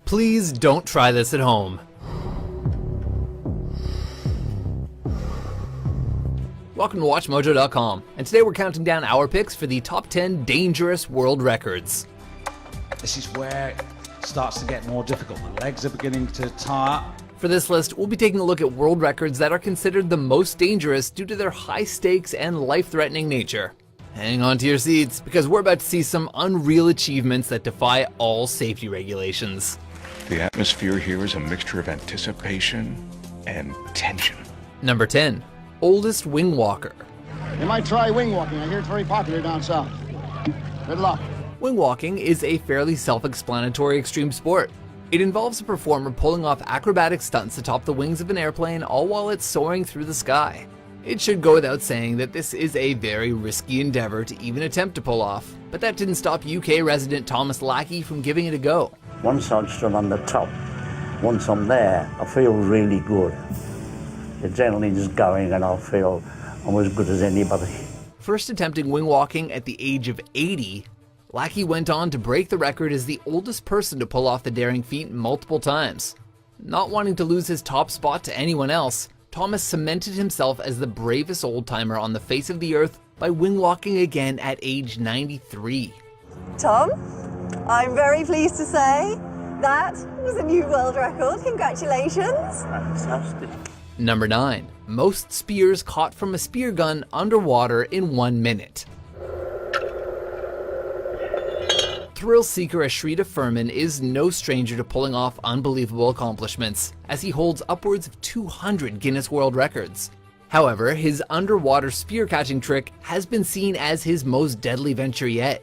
Please don't try this at home. Welcome to WatchMojo.com, and today we're counting down our picks for the top 10 dangerous world records. This is where it starts to get more difficult. The legs are beginning to tire. For this list, we'll be taking a look at world records that are considered the most dangerous due to their high stakes and life-threatening nature. Hang on to your seats, because we're about to see some unreal achievements that defy all safety regulations. The atmosphere here is a mixture of anticipation and tension. Number 10. Oldest wing walker. You might try wing walking. I hear it's very popular down south. Good luck. Wing walking is a fairly self-explanatory extreme sport. It involves a performer pulling off acrobatic stunts atop the wings of an airplane, all while it's soaring through the sky. It should go without saying that this is a very risky endeavor to even attempt to pull off, but that didn't stop UK resident Thomas Lackey from giving it a go. Once I'm stood on the top, once I'm there, I feel really good. The adrenaline's going and I feel I'm as good as anybody. First attempting wing walking at the age of 80, Lackey went on to break the record as the oldest person to pull off the daring feat multiple times. Not wanting to lose his top spot to anyone else, Thomas cemented himself as the bravest old-timer on the face of the earth by wing walking again at age 93. Tom, I'm very pleased to say that was a new world record. Congratulations. Fantastic. Number 9. Most spears caught from a spear gun underwater in 1 minute. Thrill seeker Ashrita Furman is no stranger to pulling off unbelievable accomplishments, as he holds upwards of 200 Guinness World Records. However, his underwater spear catching trick has been seen as his most deadly venture yet.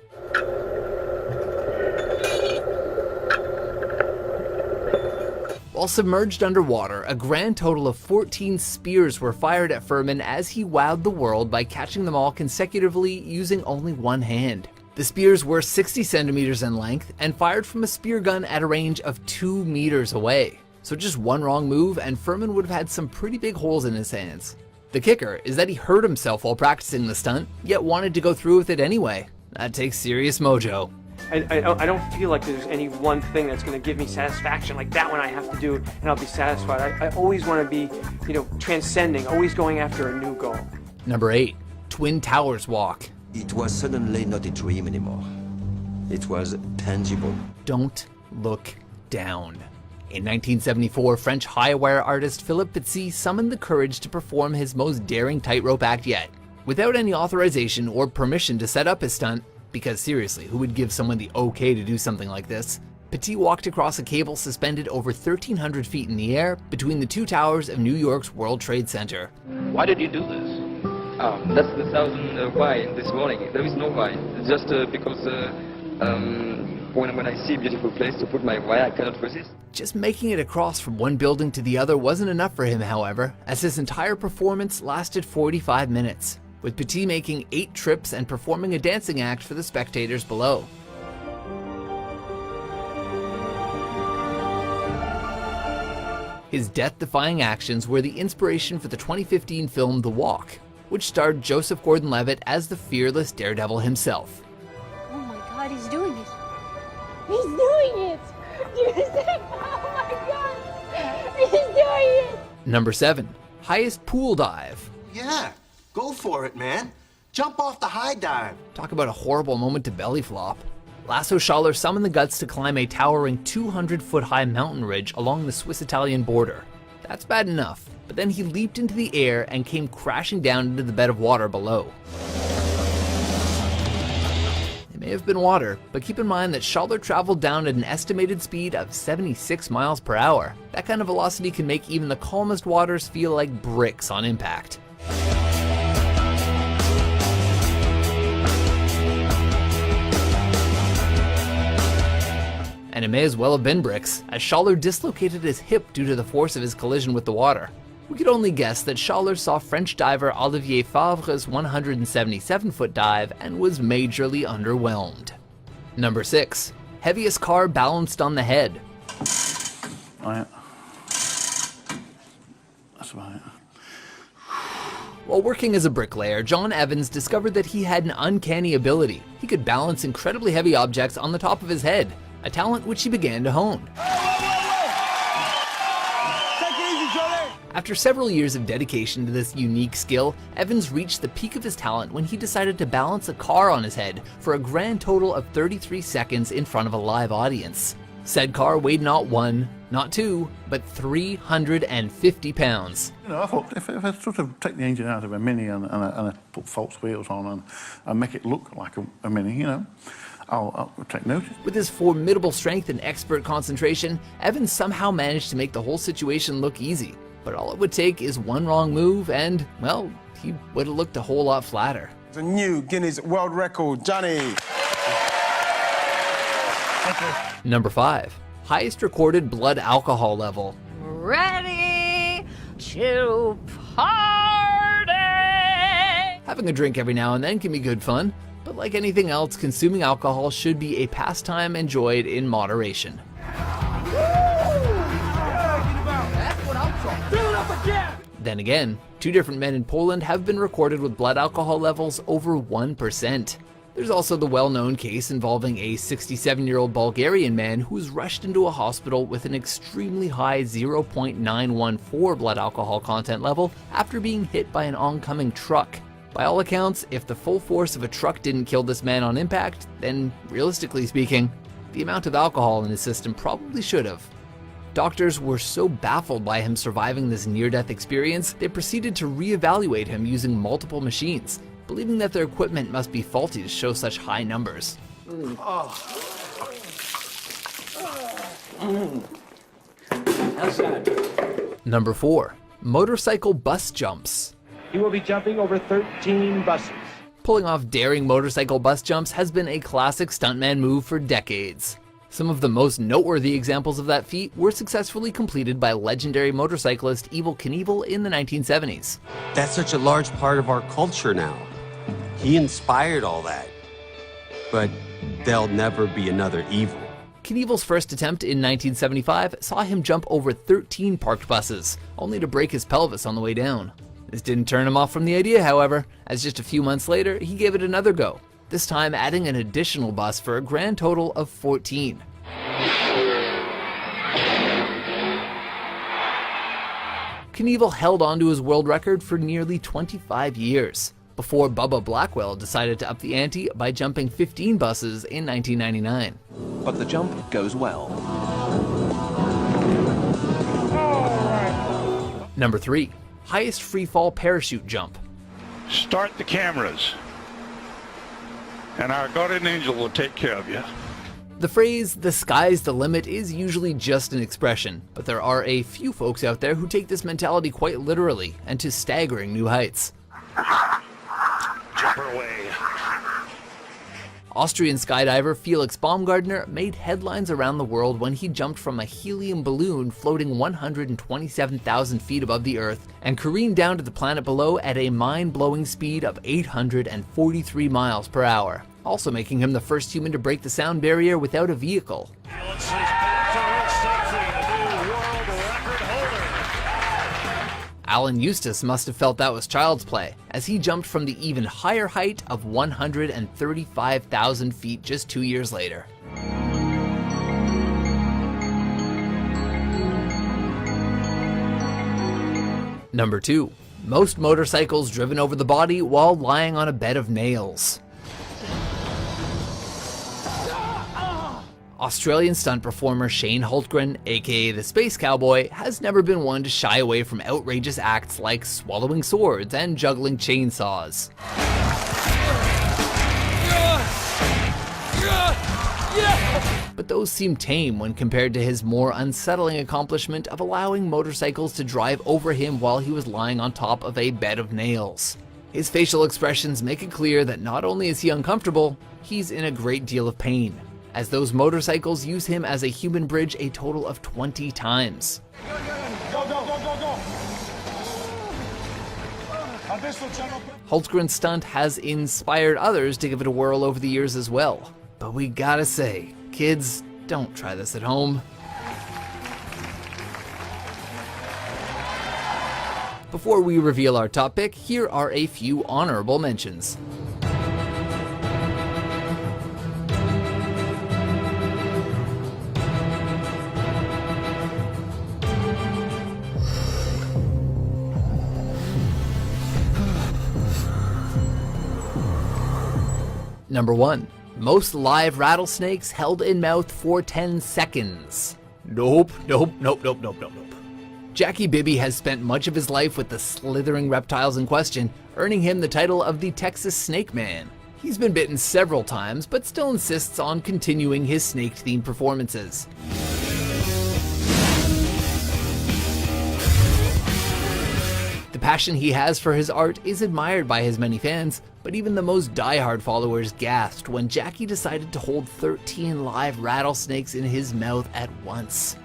While submerged underwater, a grand total of 14 spears were fired at Furman as he wowed the world by catching them all consecutively using only one hand. The spears were 60 centimeters in length and fired from a spear gun at a range of 2 meters away. So just one wrong move and Furman would have had some pretty big holes in his hands. The kicker is that he hurt himself while practicing the stunt, yet wanted to go through with it anyway. That takes serious mojo. I don't feel like there's any one thing that's going to give me satisfaction, like that one I have to do and I'll be satisfied. I always want to be, transcending, always going after a new goal. Number 8. Twin Towers Walk. It was suddenly not a dream anymore. It was tangible. Don't look down. In 1974, French high wire artist Philippe Pizzi summoned the courage to perform his most daring tightrope act yet. Without any authorization or permission to set up his stunt, because seriously, who would give someone the okay to do something like this? Pizzi walked across a cable suspended over 1,300 feet in the air between the two towers of New York's World Trade Center. Why did you do this? That's the thousand why this morning. There is no why. It's just because when I see a beautiful place to put my why, I cannot resist. Just making it across from one building to the other wasn't enough for him, however, as his entire performance lasted 45 minutes. With Pizzi making 8 trips and performing a dancing act for the spectators below. His death-defying actions were the inspiration for the 2015 film The Walk, which starred Joseph Gordon-Levitt as the fearless daredevil himself. Oh my God, he's doing it! He's doing it! Oh my God! He's doing it! Number 7. Highest pool dive. Yeah. Go for it, man. Jump off the high dive. Talk about a horrible moment to belly flop. Lasso Schaller summoned the guts to climb a towering 200-foot-high mountain ridge along the Swiss-Italian border. That's bad enough, but then he leaped into the air and came crashing down into the bed of water below. It may have been water, but keep in mind that Schaller traveled down at an estimated speed of 76 miles per hour. That kind of velocity can make even the calmest waters feel like bricks on impact. And it may as well have been bricks, as Schaller dislocated his hip due to the force of his collision with the water. We could only guess that Schaller saw French diver Olivier Favre's 177-foot dive and was majorly underwhelmed. Number 6. Heaviest car balanced on the head. Right. That's right. While working as a bricklayer, John Evans discovered that he had an uncanny ability. He could balance incredibly heavy objects on the top of his head, a talent which he began to hone. After several years of dedication to this unique skill, Evans reached the peak of his talent when he decided to balance a car on his head for a grand total of 33 seconds in front of a live audience. Said car weighed not 1, not 2, but 350 pounds. You know, I thought if I sort of take the engine out of a Mini and I put false wheels on and make it look like a Mini, you know, I'll take notice. With his formidable strength and expert concentration, Evans somehow managed to make the whole situation look easy. But all it would take is one wrong move and, well, he would have looked a whole lot flatter. It's a new Guinness World Record, Johnny. Number 5. Highest recorded blood alcohol level. Ready to party! Having a drink every now and then can be good fun, but like anything else, consuming alcohol should be a pastime enjoyed in moderation. Then again, 2 different men in Poland have been recorded with blood alcohol levels over 1%. There's also the well-known case involving a 67-year-old Bulgarian man who was rushed into a hospital with an extremely high 0.914 blood alcohol content level after being hit by an oncoming truck. By all accounts, if the full force of a truck didn't kill this man on impact, then realistically speaking, the amount of alcohol in his system probably should have. Doctors were so baffled by him surviving this near-death experience, they proceeded to re-evaluate him using multiple machines, believing that their equipment must be faulty to show such high numbers. How's that? Number 4. Motorcycle bus jumps. He will be jumping over 13 buses. Pulling off daring motorcycle bus jumps has been a classic stuntman move for decades. Some of the most noteworthy examples of that feat were successfully completed by legendary motorcyclist Evel Knievel in the 1970s. That's such a large part of our culture now. He inspired all that. But there'll never be another Evel. Knievel's first attempt in 1975 saw him jump over 13 parked buses, only to break his pelvis on the way down. This didn't turn him off from the idea, however, as just a few months later, he gave it another go, this time adding an additional bus for a grand total of 14. Knievel held on to his world record for nearly 25 years, before Bubba Blackwell decided to up the ante by jumping 15 buses in 1999. But the jump goes well. Number 3. Highest freefall parachute jump. Start the cameras, and our guardian angel will take care of you. The phrase, "the sky's the limit," is usually just an expression, but there are a few folks out there who take this mentality quite literally and to staggering new heights. Jump her away. Austrian skydiver Felix Baumgartner made headlines around the world when he jumped from a helium balloon floating 127,000 feet above the Earth and careened down to the planet below at a mind-blowing speed of 843 miles per hour, also making him the first human to break the sound barrier without a vehicle. Alan Eustace must have felt that was child's play, as he jumped from the even higher height of 135,000 feet just 2 years later. Number 2. Most motorcycles driven over the body while lying on a bed of nails. Australian stunt performer Shane Hultgren, aka the Space Cowboy, has never been one to shy away from outrageous acts like swallowing swords and juggling chainsaws. But those seem tame when compared to his more unsettling accomplishment of allowing motorcycles to drive over him while he was lying on top of a bed of nails. His facial expressions make it clear that not only is he uncomfortable, he's in a great deal of pain, as those motorcycles use him as a human bridge a total of 20 times. Hultgren's stunt has inspired others to give it a whirl over the years as well. But we gotta say, kids, don't try this at home. Before we reveal our top pick, here are a few honorable mentions. Number 1. Most live rattlesnakes held in mouth for 10 seconds. Nope. Jackie Bibby has spent much of his life with the slithering reptiles in question, earning him the title of the Texas Snake Man. He's been bitten several times, but still insists on continuing his snake-themed performances. The passion he has for his art is admired by his many fans, but even the most die-hard followers gasped when Jackie decided to hold 13 live rattlesnakes in his mouth at once.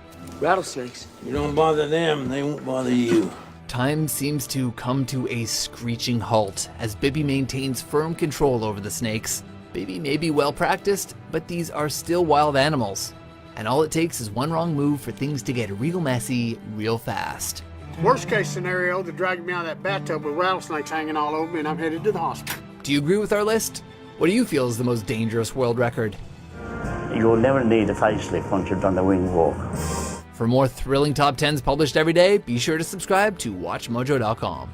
Rattlesnakes? You don't bother them, they won't bother you. Time seems to come to a screeching halt as Bibby maintains firm control over the snakes. Bibby may be well practiced, but these are still wild animals. And all it takes is one wrong move for things to get real messy real fast. Worst case scenario, they dragged me out of that bathtub with rattlesnakes hanging all over me and I'm headed to the hospital. Do you agree with our list? What do you feel is the most dangerous world record? You'll never need a facelift once you've done the wing walk. For more thrilling top 10s published every day, be sure to subscribe to WatchMojo.com.